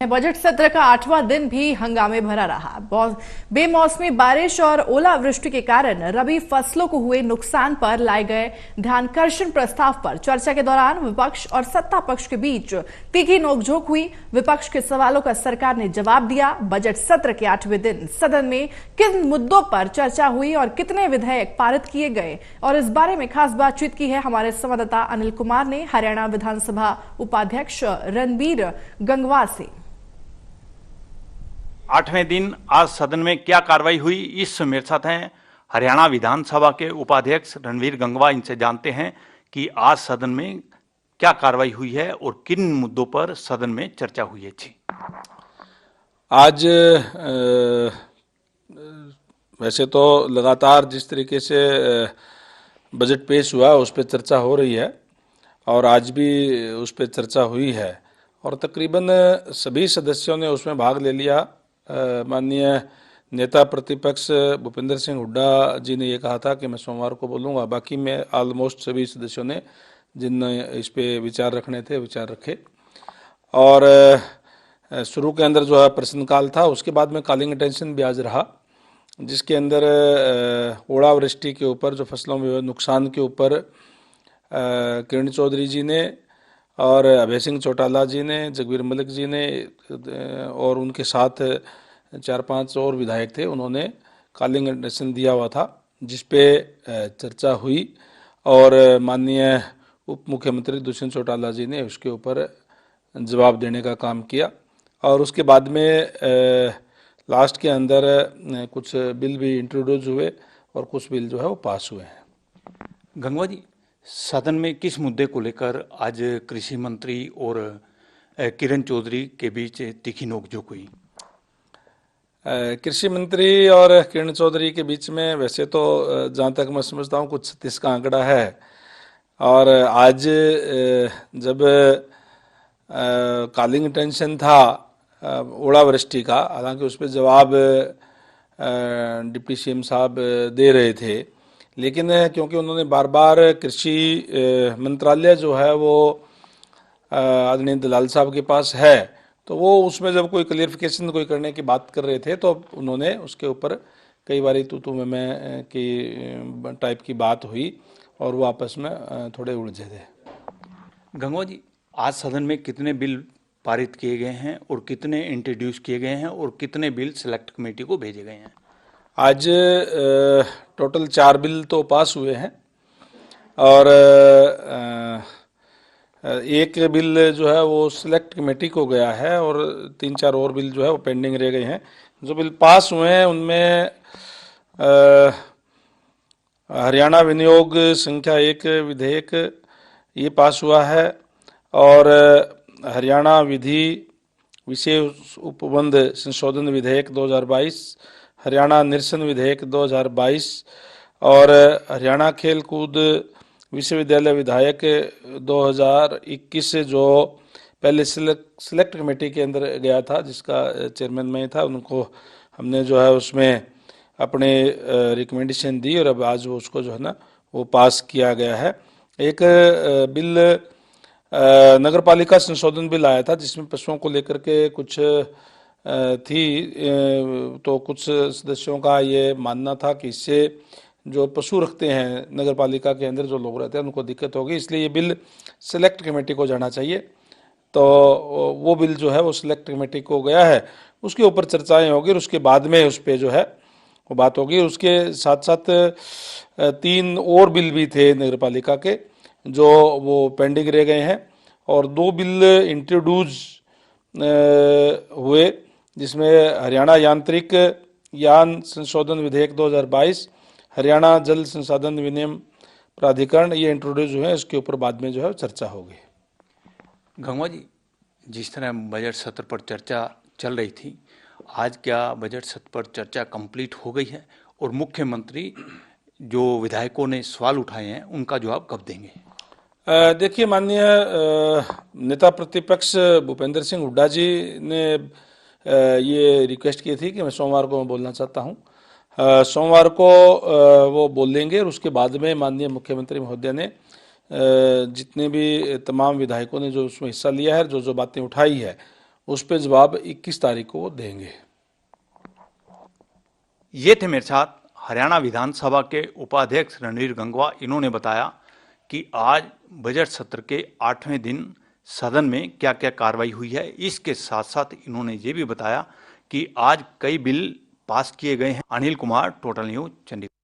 Budget सत्र का 8वां दिन भी हंगामे भरा रहा। बेमौसमी बारिश और ओलावृष्टि के कारण रबी फसलों को हुए नुकसान पर लाए गए ध्यानाकर्षण प्रस्ताव पर चर्चा के दौरान विपक्ष और सत्ता पक्ष के बीच तीखी नोकझोंक हुई। विपक्ष के सवालों का सरकार ने जवाब दिया। बजट सत्र के 8वें दिन सदन में किन मुद्दों पर चर्चा हुई और कितने विधेयक पारित किए गए, और इस बारे में खास बातचीत की है हमारे संवाददाता अनिल कुमार ने हरियाणा विधानसभा उपाध्यक्ष रणबीर गंगवा से। 8वें दिन आज सदन में क्या कार्रवाई हुई, इस मेरे साथ हैं हरियाणा विधानसभा के उपाध्यक्ष रणबीर गंगवा। इनसे जानते हैं कि आज सदन में क्या कार्रवाई हुई है और किन मुद्दों पर सदन में चर्चा हुई है। जी, आज वैसे तो लगातार जिस तरीके से बजट पेश हुआ उस पर चर्चा हो रही है और आज भी उस पर चर्चा हुई है और तकरीबन सभी सदस्यों ने उसमें भाग ले लिया। माननीय नेता प्रतिपक्ष भूपेंद्र सिंह हुड्डा जी ने ये कहा था कि मैं सोमवार को बोलूँगा। बाकी में ऑलमोस्ट सभी सदस्यों ने जिनने इस पे विचार रखने थे विचार रखे और शुरू के अंदर जो है प्रश्नकाल था, उसके बाद में कॉलिंग अटेंशन भी आज रहा, जिसके अंदर ओलावृष्टि के ऊपर जो फसलों में नुकसान के ऊपर किरण चौधरी जी ने और अभय सिंह चौटाला जी ने, जगबीर मलिक जी ने और उनके साथ 4-5 और विधायक थे, उन्होंने कॉलिंग अटेंशन दिया हुआ था जिस पे चर्चा हुई और माननीय उप मुख्यमंत्री दुष्यंत चौटाला जी ने उसके ऊपर जवाब देने का काम किया और उसके बाद में लास्ट के अंदर कुछ बिल भी इंट्रोड्यूस हुए और कुछ बिल जो है वो पास हुए हैं। गंगवा जी, सदन में किस मुद्दे को लेकर आज कृषि मंत्री और किरण चौधरी के बीच तीखी नोकझोंक हुई? कृषि मंत्री और किरण चौधरी के बीच में वैसे तो जहाँ तक मैं समझता हूँ कुछ 36 का आंकड़ा है और आज जब कॉलिंग अटेंशन था ओलावृष्टि का, हालांकि उस पर जवाब डिप्टी सीएम साहब दे रहे थे, लेकिन क्योंकि उन्होंने बार बार कृषि मंत्रालय जो है वो आदरणीय दलाल साहब के पास है, तो वो उसमें जब कोई क्लियरिफिकेशन कोई करने की बात कर रहे थे तो उन्होंने उसके ऊपर कई बार तू मैं की टाइप की बात हुई और वो आपस में थोड़े उलझे थे। गंगवा जी, आज सदन में कितने बिल पारित किए गए हैं और कितने इंट्रोड्यूस किए गए हैं और कितने बिल सेलेक्ट कमेटी को भेजे गए हैं? आज टोटल 4 बिल तो पास हुए हैं और एक बिल जो है वो सिलेक्ट कमेटी को गया है और 3-4 और बिल जो है वो पेंडिंग रह गए हैं। जो बिल पास हुए हैं उनमें हरियाणा विनियोग संख्या 1 विधेयक ये पास हुआ है और हरियाणा विधि विशेष उपबंध संशोधन विधेयक 2022, हरियाणा निरसन विधेयक 2022 और हरियाणा खेल कूद विश्वविद्यालय विधायक 2021 से जो पहले सिलेक्ट कमेटी के अंदर गया था, जिसका चेयरमैन मैं था, उनको हमने जो है उसमें अपने रिकमेंडेशन दी और अब आज वो उसको जो है ना वो पास किया गया है। एक बिल नगर पालिका संशोधन बिल आया था जिसमें पशुओं को लेकर के कुछ थी, तो कुछ सदस्यों का ये मानना था कि इससे जो पशु रखते हैं नगर पालिका के अंदर जो लोग रहते हैं उनको दिक्कत होगी, इसलिए ये बिल सिलेक्ट कमेटी को जाना चाहिए। तो वो बिल जो है वो सिलेक्ट कमेटी को गया है, उसके ऊपर चर्चाएं होगी और उसके बाद में उस पर जो है वो बात होगी। उसके साथ साथ 3 और बिल भी थे नगर पालिका के जो वो पेंडिंग रह गए हैं और 2 बिल इंट्रोड्यूस हुए, जिसमें हरियाणा यांत्रिक यान संशोधन विधेयक 2022, हरियाणा जल संसाधन विनियम प्राधिकरण ये इंट्रोड्यूस हुए हैं। इसके ऊपर बाद में जो है चर्चा होगी। गंगवा जी, जिस तरह बजट सत्र पर चर्चा चल रही थी, आज क्या बजट सत्र पर चर्चा कंप्लीट हो गई है और मुख्यमंत्री जो विधायकों ने सवाल उठाए हैं उनका जवाब कब देंगे? देखिए, माननीय नेता प्रतिपक्ष भूपेंद्र सिंह हुड्डा जी ने ये रिक्वेस्ट की थी कि मैं सोमवार को मैं बोलना चाहता हूँ। सोमवार को वो बोल लेंगे और उसके बाद में माननीय मुख्यमंत्री महोदय ने जितने भी तमाम विधायकों ने जो उसमें हिस्सा लिया है, जो जो बातें उठाई है, उस पर जवाब 21 तारीख को देंगे। ये थे मेरे साथ हरियाणा विधानसभा के उपाध्यक्ष रणधीर गंगवा। इन्होंने बताया कि आज बजट सत्र के 8वें दिन सदन में क्या क्या कार्रवाई हुई है। इसके साथ साथ इन्होंने ये भी बताया कि आज कई बिल पास किए गए हैं। Anil Kumar, total news, Chandigarh.